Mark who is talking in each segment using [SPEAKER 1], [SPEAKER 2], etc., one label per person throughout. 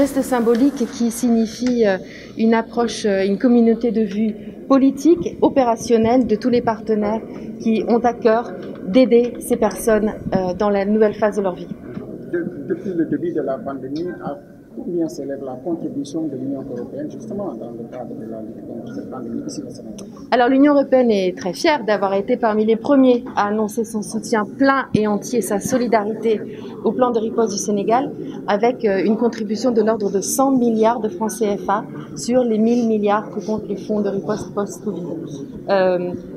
[SPEAKER 1] geste symbolique qui signifie une approche, une communauté de vue politique, opérationnelle de tous les partenaires qui ont à cœur d'aider ces personnes dans la nouvelle phase de leur vie.
[SPEAKER 2] Depuis le début de la pandémie, à combien s'élève la contribution de l'Union européenne justement dans le cadre de la lutte contre cette pandémie ici au Sénégal?
[SPEAKER 1] Alors l'Union européenne est très fière d'avoir été parmi les premiers à annoncer son soutien plein et entier, sa solidarité au plan de riposte du Sénégal, avec une contribution de l'ordre de 100 milliards de francs CFA sur les 1000 milliards que compte le fonds de riposte post-Covid.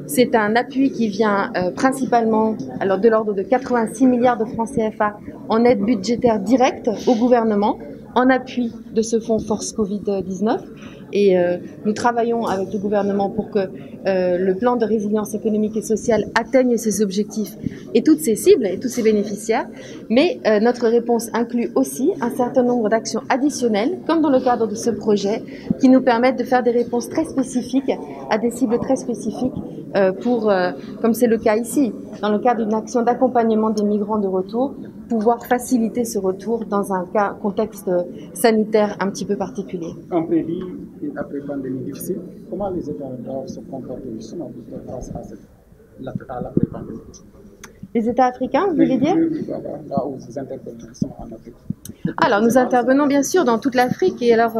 [SPEAKER 1] C'est un appui qui vient principalement de l'ordre de 86 milliards de francs CFA en aide budgétaire directe au gouvernement, en appui de ce fonds Force Covid-19. Et nous travaillons avec le gouvernement pour que le plan de résilience économique et sociale atteigne ses objectifs et toutes ses cibles et tous ses bénéficiaires. Mais notre réponse inclut aussi un certain nombre d'actions additionnelles, comme dans le cadre de ce projet, qui nous permettent de faire des réponses très spécifiques à des cibles très spécifiques comme c'est le cas ici, dans le cadre d'une action d'accompagnement des migrants de retour, pouvoir faciliter ce retour dans un contexte sanitaire un petit peu particulier.
[SPEAKER 2] Un pays après pandémie difficile, comment les États doivent se comporter justement face à l'après-pandémie?
[SPEAKER 1] Les États africains, vous voulez dire?
[SPEAKER 2] Là où vous intervenez justement en Afrique.
[SPEAKER 1] Alors, nous intervenons bien sûr dans toute l'Afrique et alors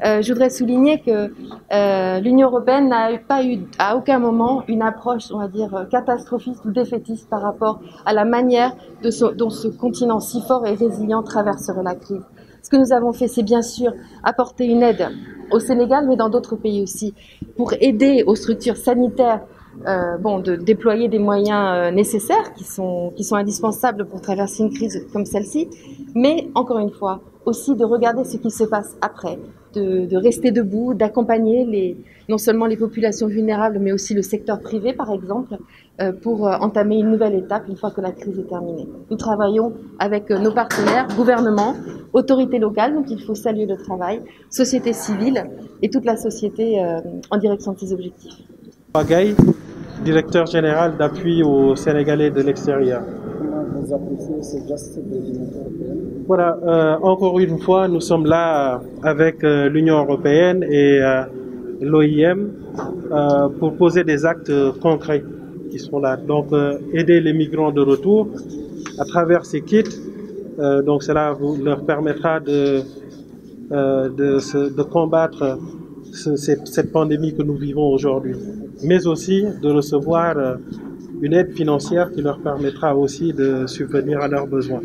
[SPEAKER 1] je voudrais souligner que l'Union européenne n'a pas eu à aucun moment une approche, on va dire, catastrophiste ou défaitiste par rapport à la manière dont ce continent si fort et résilient traverserait la crise. Ce que nous avons fait, c'est bien sûr apporter une aide au Sénégal, mais dans d'autres pays aussi, pour aider aux structures sanitaires de déployer des moyens nécessaires qui sont indispensables pour traverser une crise comme celle-ci, mais encore une fois, aussi de regarder ce qui se passe après, de rester debout, d'accompagner non seulement les populations vulnérables, mais aussi le secteur privé, par exemple, pour entamer une nouvelle étape une fois que la crise est terminée. Nous travaillons avec nos partenaires, gouvernements, autorités locales, donc il faut saluer le travail, société civile et toute la société en direction de ces objectifs.
[SPEAKER 3] Pagaille, directeur général d'appui aux Sénégalais de l'extérieur.
[SPEAKER 2] Comment vous appréciez ce geste de l'Union européenne?
[SPEAKER 3] Voilà, encore une fois, nous sommes là avec l'Union européenne et l'OIM pour poser des actes concrets qui sont là. Donc, aider les migrants de retour à travers ces kits. Donc, cela leur permettra de combattre cette pandémie que nous vivons aujourd'hui, mais aussi de recevoir une aide financière qui leur permettra aussi de subvenir à leurs besoins.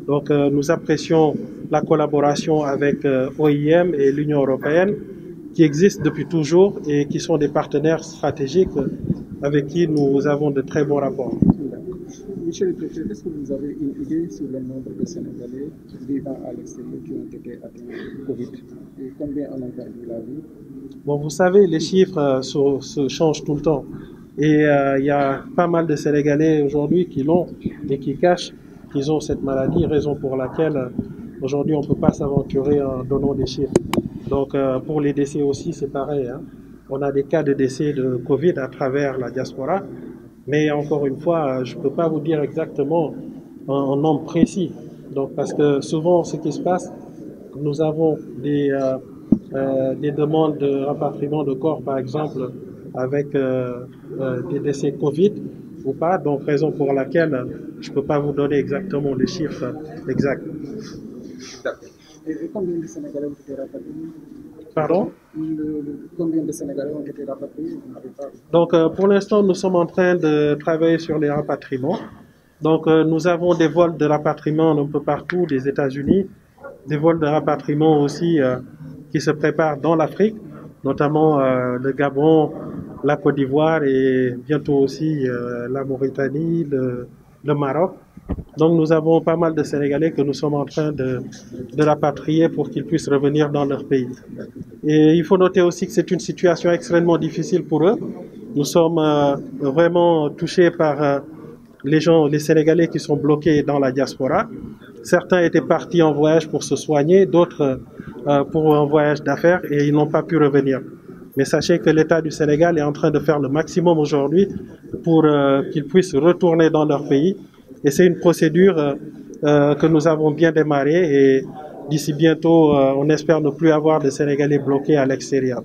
[SPEAKER 3] Donc nous apprécions la collaboration avec OIM et l'Union européenne qui existent depuis toujours et qui sont des partenaires stratégiques avec qui nous avons de très bons rapports.
[SPEAKER 2] Monsieur le Président, est-ce que vous avez une idée sur le nombre de Sénégalais vivant à l'extérieur qui ont été atteints de Covid et combien en ont perdu la vie?
[SPEAKER 3] Bon, vous savez, les chiffres se changent tout le temps. Et il y a pas mal de Sénégalais aujourd'hui qui l'ont et qui cachent qu'ils ont cette maladie, raison pour laquelle aujourd'hui on ne peut pas s'aventurer en donnant des chiffres. Donc pour les décès aussi, c'est pareil. Hein. On a des cas de décès de Covid à travers la diaspora. Mais encore une fois, je ne peux pas vous dire exactement un nombre précis. Donc, parce que souvent, ce qui se passe, nous avons des demandes de rapatriement de corps, par exemple, avec des décès Covid ou pas. Donc, raison pour laquelle je ne peux pas vous donner exactement les chiffres exacts.
[SPEAKER 2] Et combien de Sénégalais ont été rapatriés?
[SPEAKER 3] Pardon?
[SPEAKER 2] Combien de Sénégalais ont été rapatriés?
[SPEAKER 3] Donc, pour l'instant, nous sommes en train de travailler sur les rapatriements. Donc, nous avons des vols de rapatriement un peu partout des États-Unis, des vols de rapatriement aussi qui se préparent dans l'Afrique, notamment le Gabon, la Côte d'Ivoire et bientôt aussi la Mauritanie, le Maroc. Donc nous avons pas mal de Sénégalais que nous sommes en train de rapatrier pour qu'ils puissent revenir dans leur pays. Et il faut noter aussi que c'est une situation extrêmement difficile pour eux. Nous sommes vraiment touchés par les Sénégalais qui sont bloqués dans la diaspora. Certains étaient partis en voyage pour se soigner, d'autres pour un voyage d'affaires et ils n'ont pas pu revenir. Mais sachez que l'État du Sénégal est en train de faire le maximum aujourd'hui pour qu'ils puissent retourner dans leur pays. Et c'est une procédure que nous avons bien démarrée et d'ici bientôt, on espère ne plus avoir de Sénégalais bloqués à l'extérieur.